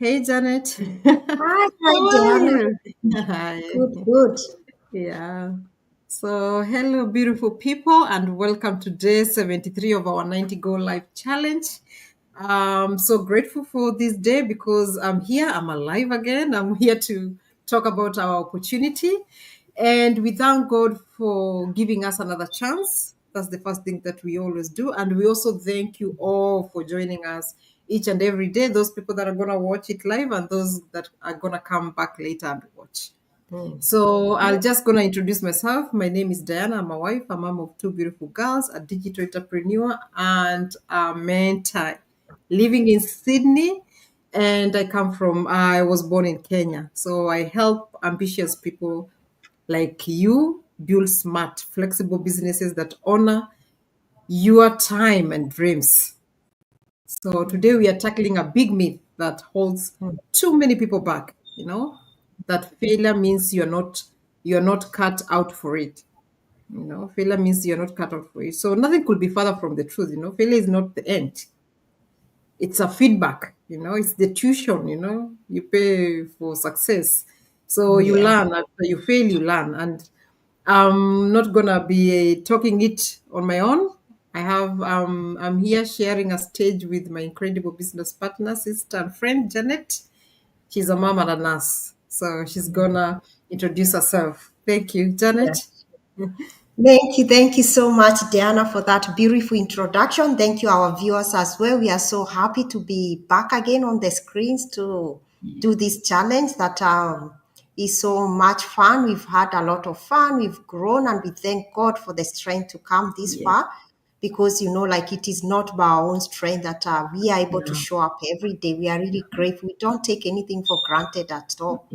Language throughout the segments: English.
Hey, Janet. Hi, How are Diana. you? Hi. Good, good. Yeah. So, hello, beautiful people, and welcome to day 73 of our 90 Go Life Challenge. I'm so grateful for this day because I'm here, I'm alive again. I'm here to talk about our opportunity. And we thank God for giving us another chance. That's the first thing that we always do. And we also thank you all for joining us each and every day, those people that are going to watch it live and those that are going to come back later and watch. Mm. So I'll just gonna introduce myself. My name is Diana. I'm a wife, a mom of two beautiful girls, a digital entrepreneur, and a mentor living in Sydney. And I was born in Kenya. So I help ambitious people like you build smart, flexible businesses that honor your time and dreams. So today we are tackling a big myth that holds Mm. too many people back, that failure means you're not cut out for it. Failure means you're not cut out for it. So nothing could be further from the truth. Failure is not the end. It's a feedback, it's the tuition, you pay for success. So you Yeah. learn, after you fail, you learn. And I'm not gonna be talking it on my own. I'm here sharing a stage with my incredible business partner, sister, and friend Janet. She's a mom and a nurse, so she's gonna introduce herself. Thank you, Yeah. Janet. Thank you so much, Diana, for that beautiful introduction. Thank you, our viewers as well. We are so happy to be back again on the screens to do this challenge that is so much fun. We've had a lot of fun. We've grown, and we thank God for the strength to come this Yeah, far. Because like it is not by our own strength that we are able to yeah, show up every day. We are really grateful. We don't take anything for granted at all.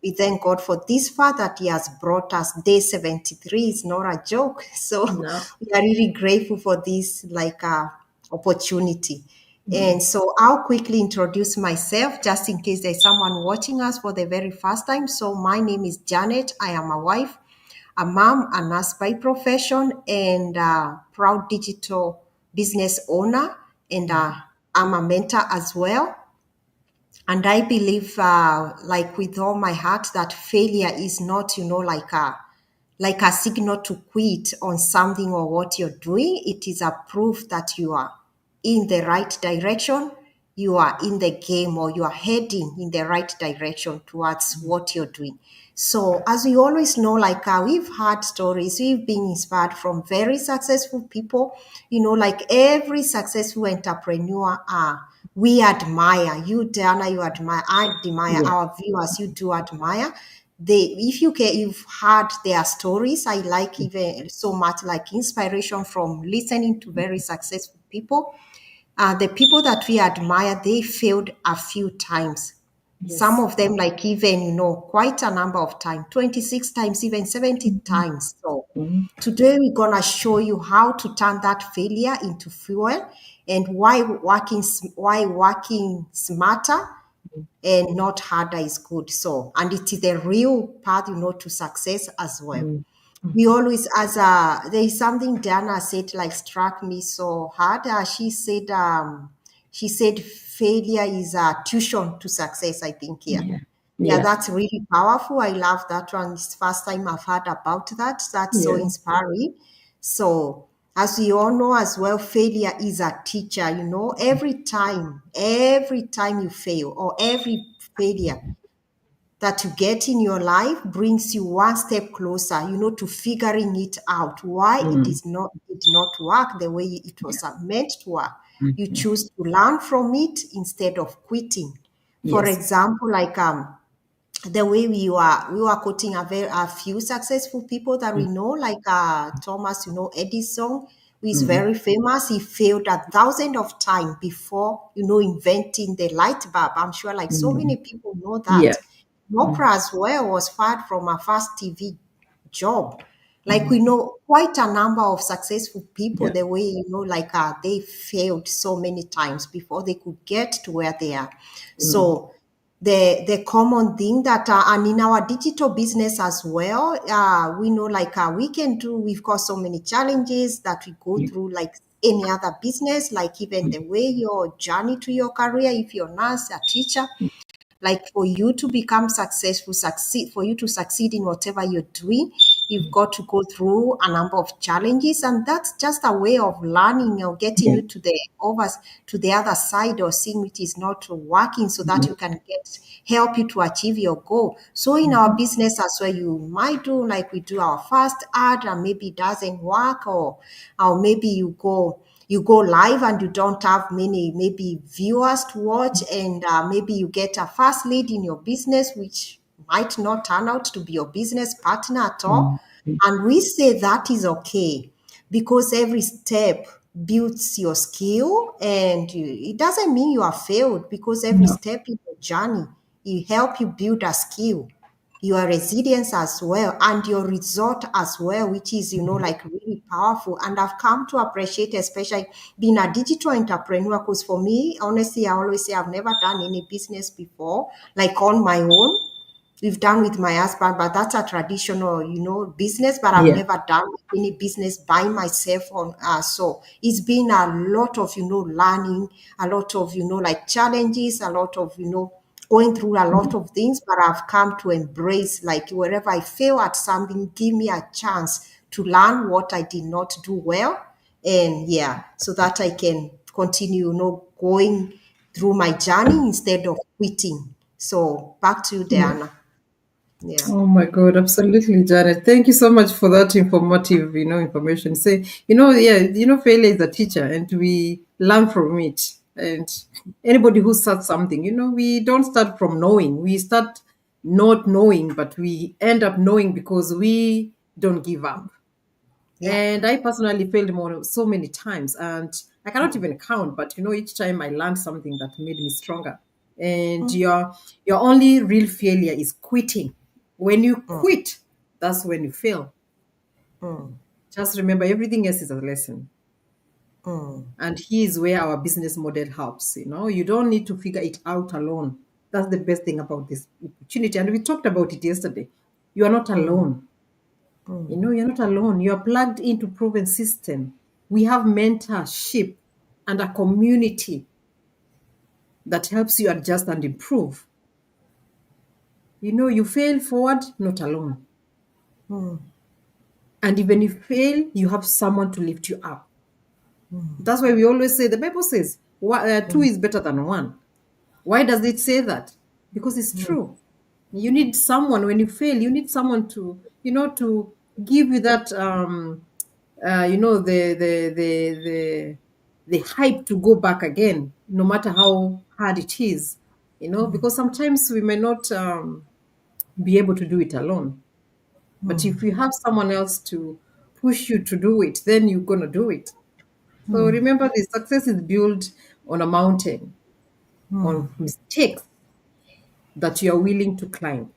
We thank God for this far that He has brought us. Day 73 is not a joke. So no, we are really grateful for this opportunity. mm, And so I'll quickly introduce myself just in case there's someone watching us for the very first time. So my name is Janet. I am a wife, a mom, a nurse by profession, and a proud digital business owner. And I'm a mentor as well. And I believe, with all my heart, that failure is not, like a signal to quit on something or what you're doing. It is a proof that you are in the right direction, you are in the game, or you are heading in the right direction towards what you're doing. So, as we always know, we've had stories, we've been inspired from very successful people, like every successful entrepreneur. We admire you, Diana. You admire. I admire yeah, our viewers. You do admire. If you can, you've heard their stories. I like even so much like inspiration from listening to very successful people. The people that we admire, they failed a few times. Some yes, of them, like even, quite a number of times, 26 times, even 70 times. So mm, today we're going to show you how to turn that failure into fuel and why working smarter and not harder is good. So, and it is the real path, to success as well. mm, We always, there is something Dana said, like struck me so hard. She said failure is a tuition to success, I think, here. yeah, Yeah, yeah, that's really powerful. I love that one. It's the first time I've heard about that. That's so yeah, inspiring. So, as we all know as well, failure is a teacher. Every time you fail, or every failure that you get in your life brings you one step closer, to figuring it out why mm, did not work the way it was meant to work. You mm, choose to learn from it instead of quitting. For yes, example, the way we were quoting a few successful people that we mm, know, like Thomas, Edison, who is mm, very famous. He failed a thousand of times before, inventing the light bulb. I'm sure like so mm, many people know yeah, that. mm, Oprah as well was fired from her first TV job. Like we mm, know quite a number of successful people, yeah, the way, they failed so many times before they could get to where they are. mm, So the common thing that and in our digital business as well, we know we've got so many challenges that we go yeah, through, like any other business, like even mm, the way your journey to your career, if you're a nurse, a teacher, Like for you to become successful, succeed, for you to succeed in whatever you're doing, you've got to go through a number of challenges, and that's just a way of learning or getting Yeah. you to the other side, or seeing it is not working, so that you can get help you to achieve your goal. So in our Mhm. business as well, you might do like we do our first ad and maybe it doesn't work, or maybe you go live and you don't have many maybe viewers to watch, and maybe you get a first lead in your business which might not turn out to be your business partner at all. And we say that is okay, because every step builds your skill, and it doesn't mean you are failed, because every No. step in your journey it help you build a skill, your resilience as well, and your result as well, which is like really powerful. And I've come to appreciate, especially being a digital entrepreneur, because for me, honestly, I always say I've never done any business before like on my own. We've done with my husband, but that's a traditional, business. But I've Yeah. never done any business by myself. So it's been a lot of, learning, a lot of, like challenges, a lot of, going through a lot of things. But I've come to embrace, like wherever I fail at something, give me a chance to learn what I did not do well, and yeah, so that I can continue, going through my journey instead of quitting. So back to you, Yeah. Diana. Yeah. Oh my God, absolutely, Janet. Thank you so much for that informative, information. Say, yeah, failure is a teacher and we learn from it. And anybody who starts something, we don't start from knowing. We start not knowing, but we end up knowing because we don't give up. Yeah. And I personally failed more so many times, and I cannot even count. But each time I learned something that made me stronger. And your only real failure is quitting. When you quit, that's when you fail. Just remember, everything else is a lesson. And here's where our business model helps. You don't need to figure it out alone. That's the best thing about this opportunity. And we talked about it yesterday. You are not alone. You're not alone. You're plugged into proven system. We have mentorship and a community that helps you adjust and improve. You fail forward, not alone. And even if you fail, you have someone to lift you up. That's why we always say, the Bible says, two is better than one. Why does it say that? Because it's true. You need someone when you fail. You need someone to give you that the hype to go back again, no matter how hard it is. Because sometimes we may not be able to do it alone. But if you have someone else to push you to do it, then you're gonna do it. So remember, the success is built on a mountain, on mistakes that you are willing to climb.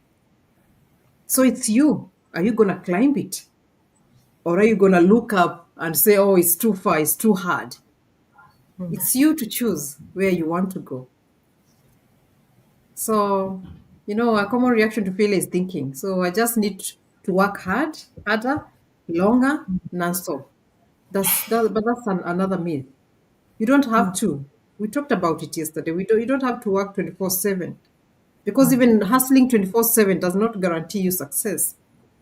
So it's you. Are you going to climb it? Or are you going to look up and say, oh, it's too far, it's too hard? It's you to choose where you want to go. So, a common reaction to failure is thinking. So I just need to work harder, longer, non-stop. But that's another myth. You don't have to. We talked about it yesterday. You don't have to work 24/7, because even hustling 24/7 does not guarantee you success.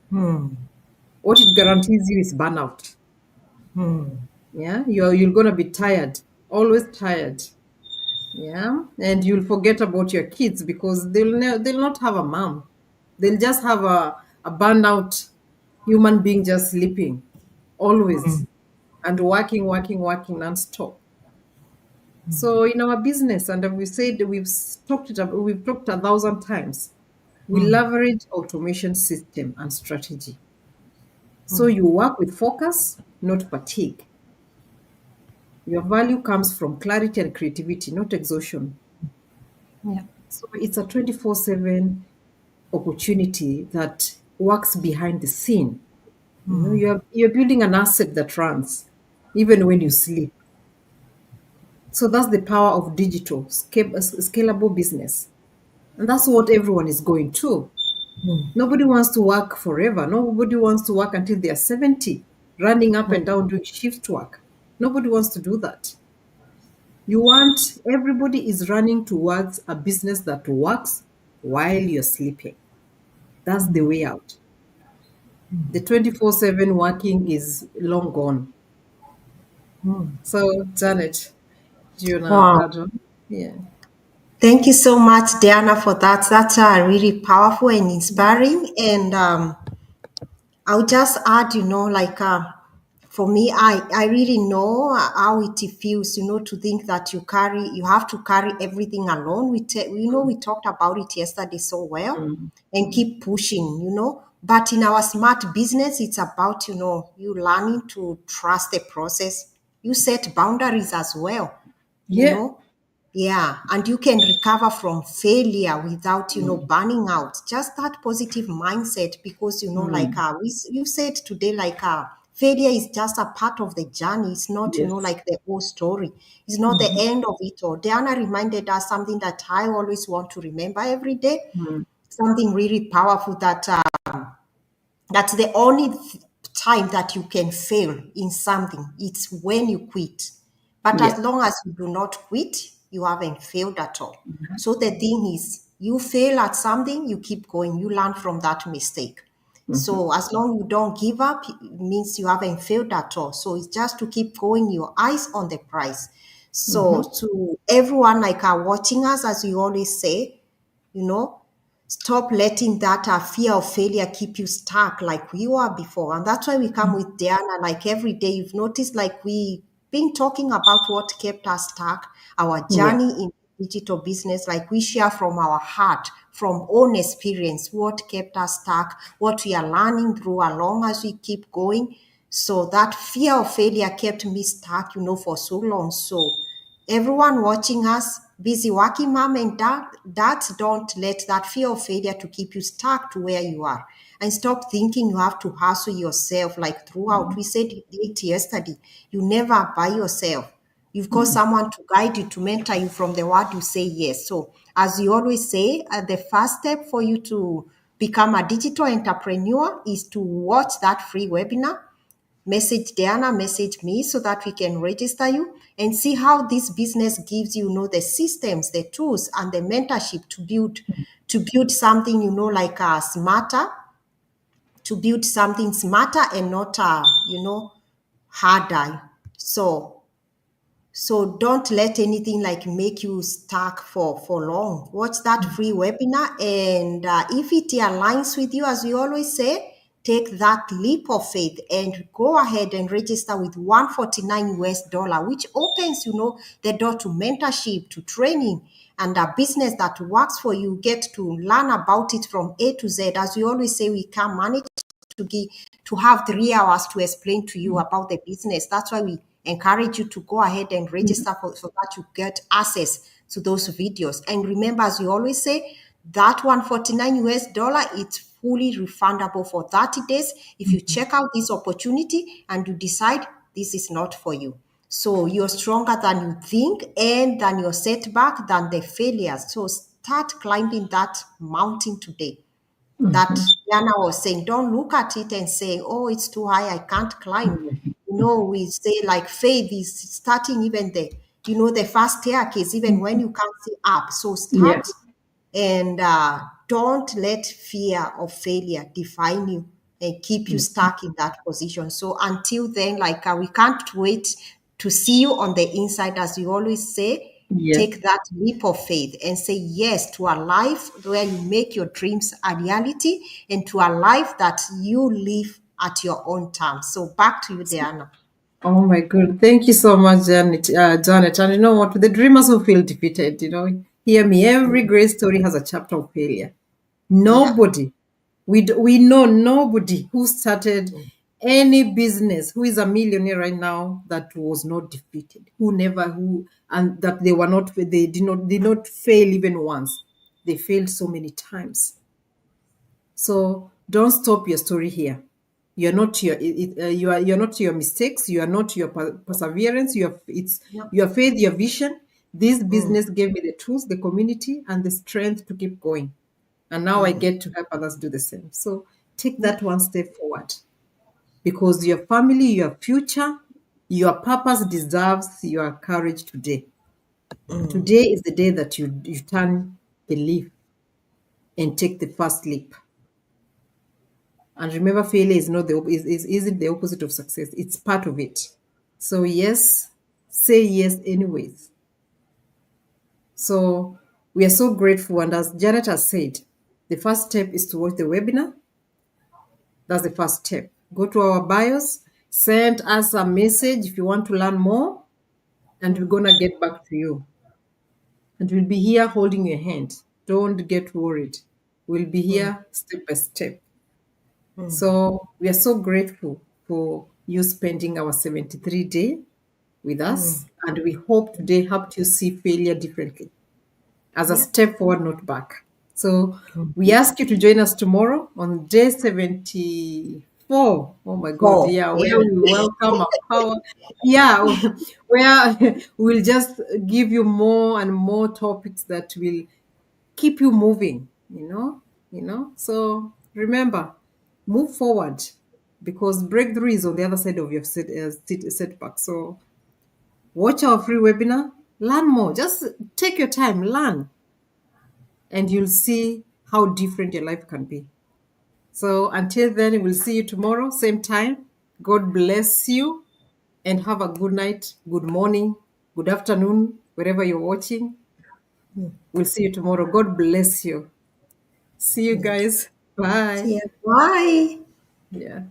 What it guarantees you is burnout. Yeah, you're gonna be tired, always tired. Yeah, and you'll forget about your kids because they'll not have a mom. They'll just have a burnout human being just sleeping always and working non-stop. So in our business, and we said we've talked 1,000 times. We leverage automation system and strategy. So you work with focus, not fatigue. Your value comes from clarity and creativity, not exhaustion. Yeah. So it's a 24/7 opportunity that works behind the scene. You're building an asset that runs even when you sleep. So that's the power of digital scalable business. And that's what everyone is going to. Nobody wants to work forever. Nobody wants to work until they are 70, running up and down doing shift work. Nobody wants to do that. Everybody is running towards a business that works while you're sleeping. That's the way out. The 24/7 working is long gone. So, Janet, do you want to Wow. add on? Yeah. Thank you so much, Diana, for that. That's really powerful and inspiring. And I'll just add, like for me, I really know how it feels, to think that you have to carry everything alone. We talked about it yesterday so well, Mm. and keep pushing. But in our smart business, it's about, you learning to trust the process. You set boundaries as well, you Yeah. know yeah, and you can recover from failure without, Mm. burning out. Just that positive mindset, because like Mm. you said today, like failure is just a part of the journey. It's not, Yes. like the whole story. It's not the Mm-hmm. end of it all. Diana reminded us something that I always want to remember every day. Mm. Something really powerful, that's the only time that you can fail in something. It's when you quit. But as Yeah. long as you do not quit, you haven't failed at all. So the thing is, you fail at something, you keep going, you learn from that mistake. Mm-hmm. So as long you don't give up, it means you haven't failed at all. So it's just to keep going, your eyes on the prize. So Mm-hmm. to everyone like are watching us, as you always say, you know, stop letting that fear of failure keep you stuck like we were before. And that's why we come with Diana like every day. You've noticed like we been talking about what kept us stuck, our Yeah. journey in digital business, like we share from our heart, from own experience, what kept us stuck, what we are learning through along as we keep going. So that fear of failure kept me stuck, for so long. So everyone watching us, busy working mom and dads, don't let that fear of failure to keep you stuck to where you are. And stop thinking you have to hustle yourself like throughout. We said it yesterday. You never by yourself. You've got Mm. someone to guide you, to mentor you from the word you say yes. So, as you always say, the first step for you to become a digital entrepreneur is to watch that free webinar. Message Diana, message me so that we can register you and see how this business gives you, the systems, the tools, and the mentorship to build something, like smarter, to build something smarter and not harder. So don't let anything like make you stuck for long. Watch that free webinar, and if it aligns with you, as we always say, take that leap of faith and go ahead and register with 149 US dollar, which opens, the door to mentorship, to training, and a business that works for you. Get to learn about it from A to Z. As we always say, we can manage to give to have 3 hours to explain to you about the business. That's why we encourage you to go ahead and register so that you get access to those videos. And remember, as you always say, that 149 US dollar, it's fully refundable for 30 days if you check out this opportunity and you decide this is not for you. So you're stronger than you think, and than your setback, than the failures. So start climbing that mountain today, that Mm-hmm. Diana was saying. Don't look at it and say, oh, it's too high, I can't climb. We say like faith is starting even the first staircase, even when you can't see up. So Yeah. start, and don't let fear of failure define you and keep you Mm. stuck in that position. So until then, like we can't wait to see you on the inside, as you always say. Yeah. Take that leap of faith and say yes to a life where you make your dreams a reality, and to a life that you live at your own terms. So back to you, Diana. Oh my God. Thank you so much, Janet. Janet. And you know what? The dreamers who feel defeated, hear me. Every great story has a chapter of failure. Yeah. Nobody, we know nobody who started any business who is a millionaire right now that was not defeated, and that they did not fail even once. They failed so many times. So don't stop your story here. You're not you're not your mistakes. You are not your perseverance. It's Yeah. your faith, your vision. This Mm, business gave me the tools, the community, and the strength to keep going. And now I get to help others do the same. So take yeah. that one step forward, because your family, your future, your purpose deserves your courage today. Today is the day that you turn the leaf. and take the first leap. And remember, failure is not isn't the opposite of success. It's part of it. So yes, say yes anyways. So we are so grateful. And as Janet has said, the first step is to watch the webinar. That's the first step. Go to our bios, send us a message if you want to learn more, and we're gonna get back to you. And we'll be here holding your hand. Don't get worried. We'll be Mm, here step by step. mm. So we are so grateful for you spending our 73 day with Mm. us. And we hope today helped you see failure differently as a Yeah. step forward, not back. So Mm. we ask you to join us tomorrow on day 74. Oh my God, Four. yeah, Yeah. where we welcome our power. Yeah, where we'll just give you more and more topics that will keep you moving, So remember, move forward because breakthrough is on the other side of your setback. So watch our free webinar, learn more. Just take your time, learn, and you'll see how different your life can be. So until then, we'll see you tomorrow, same time. God bless you and have a good night, good morning, good afternoon, wherever you're watching. Mm. We'll see you tomorrow. God bless you. See you Mm. guys. See Bye. you. Bye. Yeah.